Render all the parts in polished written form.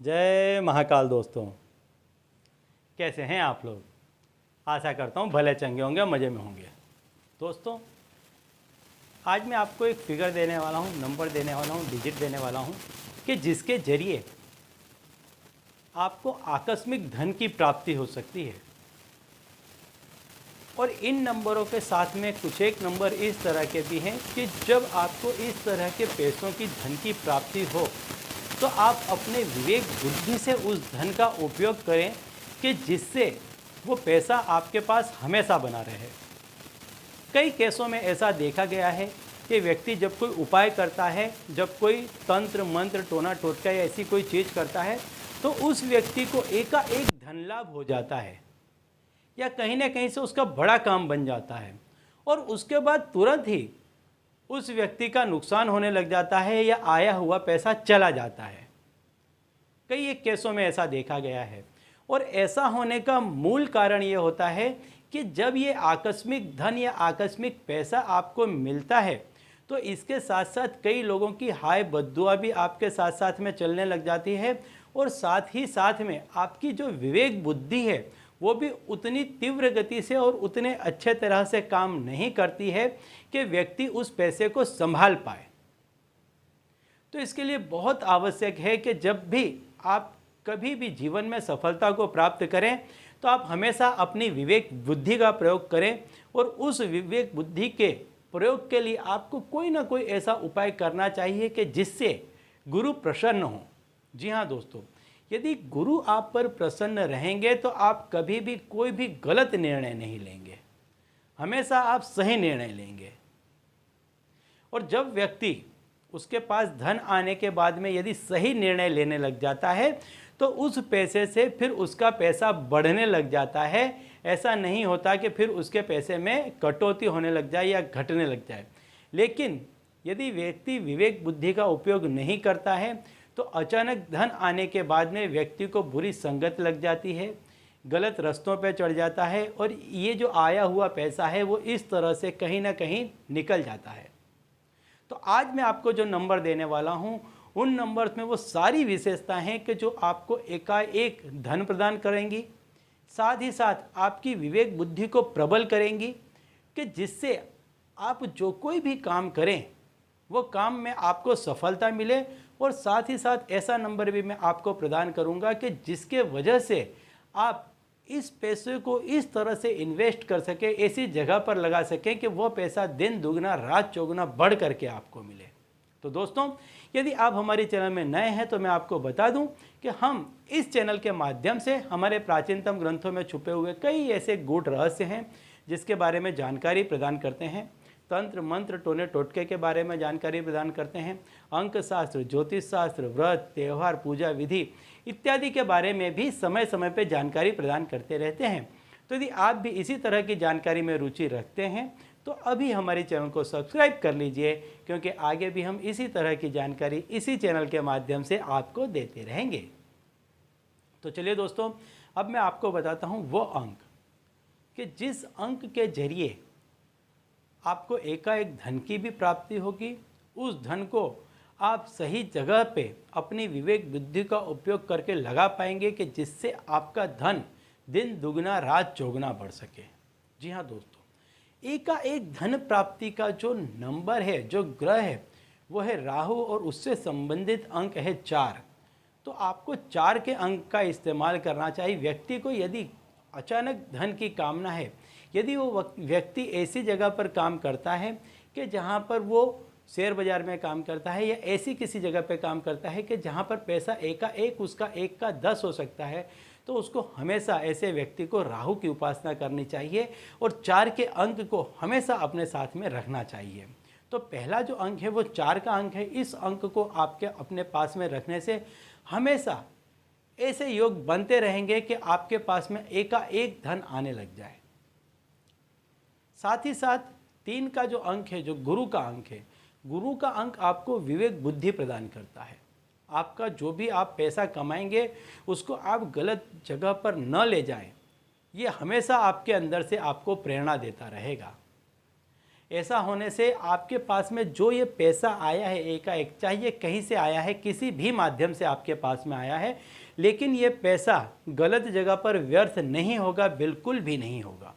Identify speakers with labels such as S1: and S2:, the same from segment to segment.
S1: जय महाकाल दोस्तों, कैसे हैं आप लोग। आशा करता हूँ भले चंगे होंगे, मज़े में होंगे। दोस्तों, आज मैं आपको एक फिगर देने वाला हूँ, नंबर देने वाला हूँ, डिजिट देने वाला हूँ कि जिसके ज़रिए आपको आकस्मिक धन की प्राप्ति हो सकती है। और इन नंबरों के साथ में कुछ एक नंबर इस तरह के भी हैं कि जब आपको इस तरह के पैसों की धन की प्राप्ति हो तो आप अपने विवेक बुद्धि से उस धन का उपयोग करें कि जिससे वो पैसा आपके पास हमेशा बना रहे। कई केसों में ऐसा देखा गया है कि व्यक्ति जब कोई उपाय करता है, जब कोई तंत्र मंत्र टोना टोटका या ऐसी कोई चीज़ करता है तो उस व्यक्ति को एकाएक धन लाभ हो जाता है या कहीं ना कहीं से उसका बड़ा काम बन जाता है और उसके बाद तुरंत ही उस व्यक्ति का नुकसान होने लग जाता है या आया हुआ पैसा चला जाता है। कई एक केसों में ऐसा देखा गया है और ऐसा होने का मूल कारण ये होता है कि जब ये आकस्मिक धन या आकस्मिक पैसा आपको मिलता है तो इसके साथ साथ कई लोगों की हाय बद्दुआ भी आपके साथ साथ में चलने लग जाती है और साथ ही साथ में आपकी जो विवेक बुद्धि है वो भी उतनी तीव्र गति से और उतने अच्छे तरह से काम नहीं करती है कि व्यक्ति उस पैसे को संभाल पाए। तो इसके लिए बहुत आवश्यक है कि जब भी आप कभी भी जीवन में सफलता को प्राप्त करें तो आप हमेशा अपनी विवेक बुद्धि का प्रयोग करें और उस विवेक बुद्धि के प्रयोग के लिए आपको कोई ना कोई ऐसा उपाय करना चाहिए कि जिससे गुरु प्रसन्न हो। जी हाँ दोस्तों, यदि गुरु आप पर प्रसन्न रहेंगे तो आप कभी भी कोई भी गलत निर्णय नहीं लेंगे, हमेशा आप सही निर्णय लेंगे। और जब व्यक्ति उसके पास धन आने के बाद में यदि सही निर्णय लेने लग जाता है तो उस पैसे से फिर उसका पैसा बढ़ने लग जाता है। ऐसा नहीं होता कि फिर उसके पैसे में कटौती होने लग जाए या घटने लग जाए। लेकिन यदि व्यक्ति विवेक बुद्धि का उपयोग नहीं करता है तो अचानक धन आने के बाद में व्यक्ति को बुरी संगत लग जाती है, गलत रास्तों पर चढ़ जाता है और ये जो आया हुआ पैसा है वो इस तरह से कहीं ना कहीं निकल जाता है। तो आज मैं आपको जो नंबर देने वाला हूँ उन नंबर्स में वो सारी विशेषताएं हैं कि जो आपको एकाएक धन प्रदान करेंगी, साथ ही साथ आपकी विवेक बुद्धि को प्रबल करेंगी कि जिससे आप जो कोई भी काम करें वो काम में आपको सफलता मिले। और साथ ही साथ ऐसा नंबर भी मैं आपको प्रदान करूंगा कि जिसके वजह से आप इस पैसे को इस तरह से इन्वेस्ट कर सके, ऐसी जगह पर लगा सकें कि वो पैसा दिन दुगना रात चौगुना बढ़ करके आपको मिले। तो दोस्तों, यदि आप हमारे चैनल में नए हैं तो मैं आपको बता दूं कि हम इस चैनल के माध्यम से हमारे प्राचीनतम ग्रंथों में छुपे हुए कई ऐसे गूढ़ रहस्य हैं जिसके बारे में जानकारी प्रदान करते हैं। तंत्र मंत्र टोने टोटके के बारे में जानकारी प्रदान करते हैं। अंक शास्त्र, ज्योतिष शास्त्र, व्रत, त्यौहार, पूजा विधि इत्यादि के बारे में भी समय समय पर जानकारी प्रदान करते रहते हैं। तो यदि आप भी इसी तरह की जानकारी में रुचि रखते हैं तो अभी हमारे चैनल को सब्सक्राइब कर लीजिए, क्योंकि आगे भी हम इसी तरह की जानकारी इसी चैनल के माध्यम से आपको देते रहेंगे। तो चलिए दोस्तों, अब मैं आपको बताता हूँ वो अंक कि जिस अंक के जरिए आपको एकाएक धन की भी प्राप्ति होगी। उस धन को आप सही जगह पे अपनी विवेक बुद्धि का उपयोग करके लगा पाएंगे कि जिससे आपका धन दिन दुगना रात चौगुना बढ़ सके। जी हाँ दोस्तों, एकाएक धन प्राप्ति का जो नंबर है, जो ग्रह है, वो है राहु और उससे संबंधित अंक है 4। तो आपको 4 के अंक का इस्तेमाल करना चाहिए। व्यक्ति को यदि अचानक धन की कामना है, यदि वो व्यक्ति ऐसी जगह पर काम करता है कि जहाँ पर वो शेयर बाज़ार में काम करता है या ऐसी किसी जगह पर काम करता है कि जहाँ पर पैसा एकाएक उसका 1 का 10 हो सकता है, तो उसको हमेशा ऐसे व्यक्ति को राहु की उपासना करनी चाहिए और 4 के अंक को हमेशा अपने साथ में रखना चाहिए। तो पहला जो अंक है वो 4 का अंक है। इस अंक को आपके अपने पास में रखने से हमेशा ऐसे योग बनते रहेंगे कि आपके पास में एकाएक धन आने लग जाए। साथ ही साथ 3 का जो अंक है, जो गुरु का अंक है, गुरु का अंक आपको विवेक बुद्धि प्रदान करता है। आपका जो भी आप पैसा कमाएंगे उसको आप गलत जगह पर न ले जाएं, ये हमेशा आपके अंदर से आपको प्रेरणा देता रहेगा। ऐसा होने से आपके पास में जो ये पैसा आया है एकाएक, चाहे ये कहीं से आया है, किसी भी माध्यम से आपके पास में आया है, लेकिन ये पैसा गलत जगह पर व्यर्थ नहीं होगा, बिल्कुल भी नहीं होगा।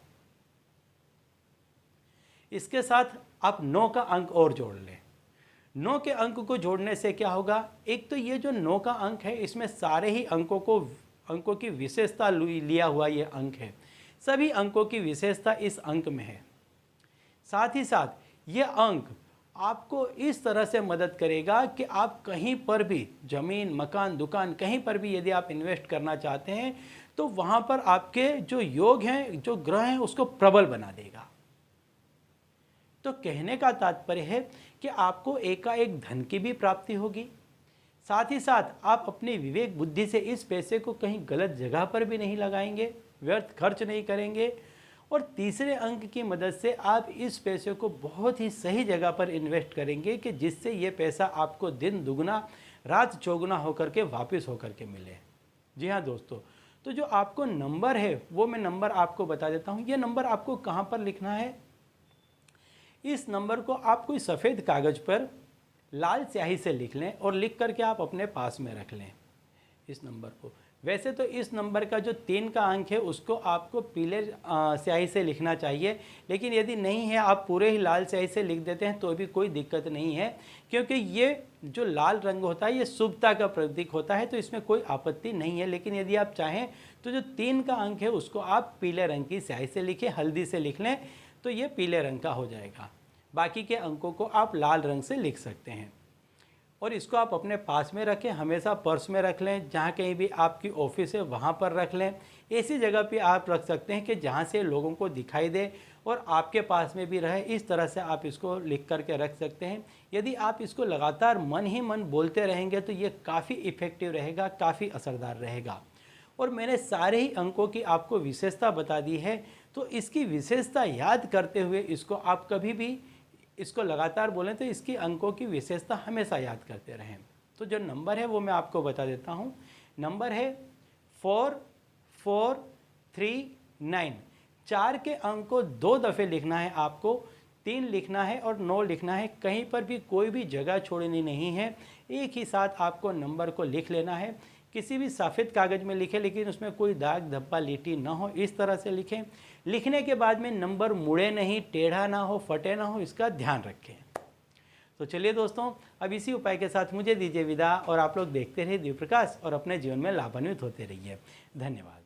S1: इसके साथ आप 9 का अंक और जोड़ लें। 9 के अंक को जोड़ने से क्या होगा, एक तो ये जो 9 का अंक है इसमें सारे ही अंकों की विशेषता लिया हुआ ये अंक है, सभी अंकों की विशेषता इस अंक में है। साथ ही साथ ये अंक आपको इस तरह से मदद करेगा कि आप कहीं पर भी ज़मीन, मकान, दुकान, कहीं पर भी यदि आप इन्वेस्ट करना चाहते हैं तो वहाँ पर आपके जो योग हैं, जो ग्रह हैं, उसको प्रबल बना देगा। तो कहने का तात्पर्य है कि आपको एकाएक धन की भी प्राप्ति होगी, साथ ही साथ आप अपनी विवेक बुद्धि से इस पैसे को कहीं गलत जगह पर भी नहीं लगाएंगे, व्यर्थ खर्च नहीं करेंगे, और तीसरे अंक की मदद से आप इस पैसे को बहुत ही सही जगह पर इन्वेस्ट करेंगे कि जिससे ये पैसा आपको दिन दुगना रात चौगुना होकर के वापस होकर के मिले। जी हाँ दोस्तों, तो जो आपको नंबर है वो मैं नंबर आपको बता देता हूँ। ये नंबर आपको कहाँ पर लिखना है, इस नंबर को आप कोई सफ़ेद कागज़ पर लाल स्याही से लिख लें और लिख करके आप अपने पास में रख लें इस नंबर को। वैसे तो इस नंबर का जो 3 का अंक है उसको आपको पीले स्याही से लिखना चाहिए, लेकिन यदि नहीं है आप पूरे ही लाल स्याही से लिख देते हैं तो भी कोई दिक्कत नहीं है, क्योंकि ये जो लाल रंग होता है ये शुभता का प्रतीक होता है, तो इसमें कोई आपत्ति नहीं है। लेकिन यदि आप चाहें तो जो 3 का अंक है उसको आप पीले रंग की स्याही से लिखें, हल्दी से लिख लें तो ये पीले रंग का हो जाएगा। बाकी के अंकों को आप लाल रंग से लिख सकते हैं और इसको आप अपने पास में रखें, हमेशा पर्स में रख लें, जहाँ कहीं भी आपकी ऑफिस है वहाँ पर रख लें। ऐसी जगह पे आप रख सकते हैं कि जहाँ से लोगों को दिखाई दे और आपके पास में भी रहे, इस तरह से आप इसको लिख करके रख सकते हैं। यदि आप इसको लगातार मन ही मन बोलते रहेंगे तो ये काफ़ी इफ़ेक्टिव रहेगा, काफ़ी असरदार रहेगा। और मैंने सारे ही अंकों की आपको विशेषता बता दी है, तो इसकी विशेषता याद करते हुए इसको आप कभी भी इसको लगातार बोलें तो इसकी अंकों की विशेषता हमेशा याद करते रहें। तो जो नंबर है वो मैं आपको बता देता हूँ। नंबर है 4439। 4 के अंक को 2 दफ़े लिखना है आपको, 3 लिखना है और 9 लिखना है। कहीं पर भी कोई भी जगह छोड़नी नहीं है, एक ही साथ आपको नंबर को लिख लेना है। किसी भी सफ़ेद कागज़ में लिखें, लेकिन उसमें कोई दाग धब्बा लीटी ना हो, इस तरह से लिखें। लिखने के बाद में नंबर मुड़े नहीं, टेढ़ा ना हो, फटे ना हो, इसका ध्यान रखें। तो चलिए दोस्तों, अब इसी उपाय के साथ मुझे दीजिए विदा और आप लोग देखते रहिए दिव्य प्रकाश और अपने जीवन में लाभान्वित होते रहिए। धन्यवाद।